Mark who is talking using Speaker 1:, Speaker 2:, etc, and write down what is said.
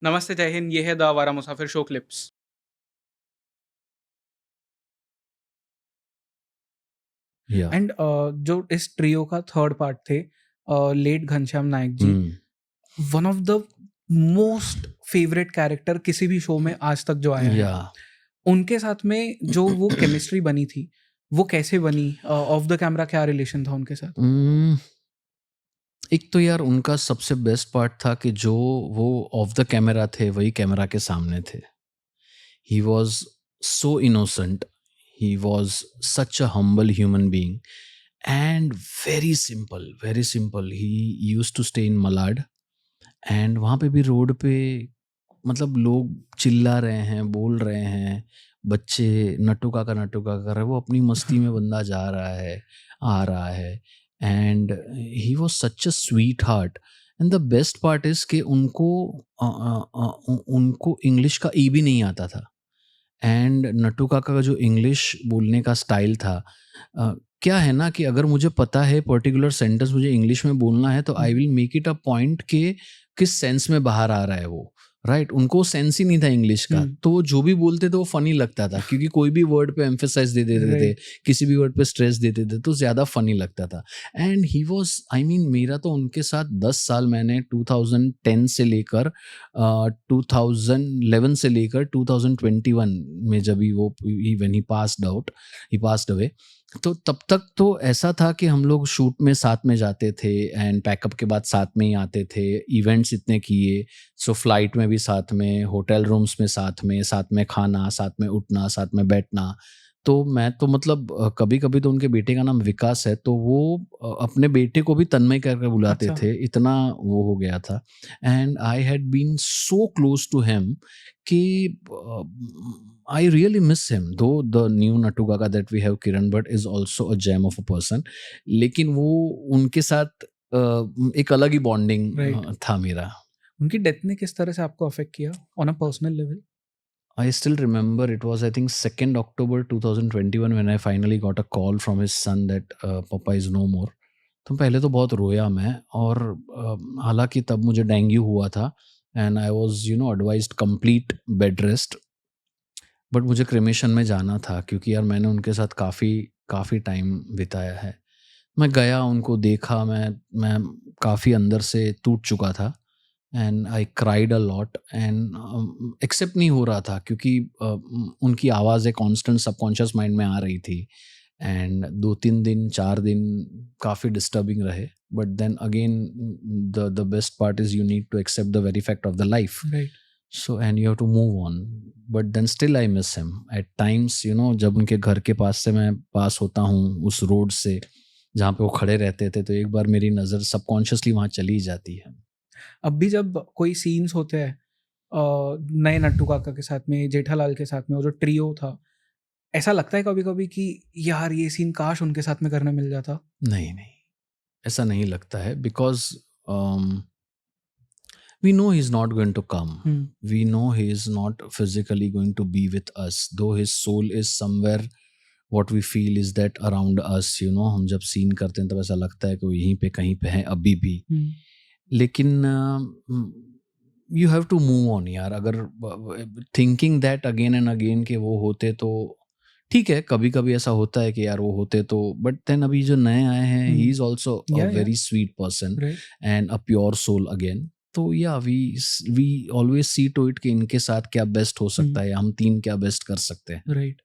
Speaker 1: नमस्ते, जय हिंद, ये है द आवारा मुसाफिर शो क्लिप्स।
Speaker 2: या
Speaker 1: एंड जो इस ट्रियो का थर्ड पार्ट थे late Ghanshyam Nayak ji,
Speaker 2: hmm
Speaker 1: one of the most favourite character किसी भी शो में आज तक जो आया है।
Speaker 2: या
Speaker 1: उनके साथ में जो वो केमिस्ट्री बनी थी, वो कैसे बनी? ऑफ द कैमरा क्या रिलेशन था उनके साथ?
Speaker 2: हम्म, एक तो यार उनका सबसे बेस्ट पार्ट था कि जो वो ऑफ द कैमरा थे वही कैमरा के सामने थे. He was so innocent, he was such a humble human being and very simple. He use to stay in Malad and वहाँ पे भी रोड पे मतलब लोग चिल्ला रहे हैं, बोल रहे हैं, बच्चे नट्टू काका कर रहे हैं, वो अपनी मस्ती में बंदा जा रहा है, आ रहा है. And he was such a sweet heart. And the best part is कि उनको इंग्लिश का ई भी नहीं आता था. एंड नट्टू काका का जो इंग्लिश बोलने का स्टाइल था, अ, क्या है ना कि अगर मुझे पता है पर्टिकुलर सेंटेंस मुझे इंग्लिश में बोलना है तो I will make it a point के किस सेंस में बाहर आ रहा है वो. राइट, उनको सेंस ही नहीं था इंग्लिश का,
Speaker 1: हुँ,
Speaker 2: तो वो जो भी बोलते थे वो फनी लगता था क्योंकि कोई भी वर्ड पे एम्फेसाइज दे देते थे,
Speaker 1: राइट।
Speaker 2: किसी भी वर्ड पे स्ट्रेस देते थे तो ज़्यादा फनी लगता था. And he was I mean मेरा तो उनके साथ 10 साल, मैंने 2010 से लेकर 2011 से लेकर 2021 में जब ही वो व्हेन ही पास्ड अवे, तो तब तक तो ऐसा था कि हम लोग शूट में साथ में जाते थे एंड पैकअप के बाद साथ में ही आते थे. इवेंट्स इतने किए, सो फ्लाइट में भी साथ में, होटल रूम्स में साथ में खाना, साथ में उठना, साथ में बैठना. तो मैं तो मतलब कभी-कभी तो उनके बेटे का नाम विकास है, तो वो अपने बेटे को भी तन्मय करके बुलाते
Speaker 1: अच्छा,
Speaker 2: थे, इतना वो हो गया था. And I had been so close to him कि I really miss him. Though the new Nattu Kaka that we have, Kiran Bhatt, is also a gem of a person. लेकिन वो उनके साथ एक अलग ही
Speaker 1: राइट।
Speaker 2: बॉन्डिंग था मेरा.
Speaker 1: उनकी डेथ ने किस तरह से आपको अफ़ेक्ट किया on a personal level?
Speaker 2: I still remember it was I think 2nd October 2021 when I finally got a call from his son that Papa is no more. तो पहले तो बहुत रोया मैं, और हालांकि तब मुझे डेंगू हुआ था and I was advised complete bed rest. But मुझे क्रिमेशन में जाना था क्योंकि यार मैंने उनके साथ काफ़ी काफ़ी टाइम बिताया है. मैं गया, उनको देखा, मैं काफ़ी अंदर से टूट चुका था and I cried a lot and accept नहीं हो रहा था क्योंकि उनकी आवाज़ें कांस्टेंट सबकॉन्शियस माइंड में आ रही थी. एंड 2-3 दिन 4 दिन काफ़ी डिस्टर्बिंग रहे. But then again the best part is you need to accept the very fact of the life.
Speaker 1: Right.
Speaker 2: So and you have to move on. But then still I miss him at times. जब उनके घर के पास से मैं पास होता हूँ उस road से जहाँ पे वो खड़े रहते थे, तो एक बार मेरी नज़र सबकॉन्शियसली वहाँ चली जाती है.
Speaker 1: अब भी जब कोई सीन्स होते हैं नए नट्टू काका के साथ में, जेठालाल के साथ में, वो जो ट्रियो था, ऐसा लगता है कभी-कभी कि यार ये सीन काश उनके साथ में करने मिल जाता?
Speaker 2: नहीं, नहीं, ऐसा नहीं लगता है because we know he's not going to come.
Speaker 1: Hmm,
Speaker 2: We know he is not physically going to be with us, though his soul is somewhere. What we feel is that around us, हम जब scene करते हैं तब ऐसा लगता है कि वो यहीं पे कहीं पे है अभी भी.
Speaker 1: हुँ,
Speaker 2: लेकिन you have to move on यार. अगर thinking that again and again के वो होते तो ठीक है, कभी कभी ऐसा होता है कि यार वो होते तो. बट देन अभी जो नए आए हैं, ही
Speaker 1: हुँ।
Speaker 2: Is also a
Speaker 1: yeah,
Speaker 2: very sweet person
Speaker 1: right,
Speaker 2: and a pure soul again. तो yeah we always see to it कि इनके साथ क्या बेस्ट हो
Speaker 1: हुँ,
Speaker 2: सकता है या हम तीन क्या बेस्ट कर सकते हैं.
Speaker 1: राइट।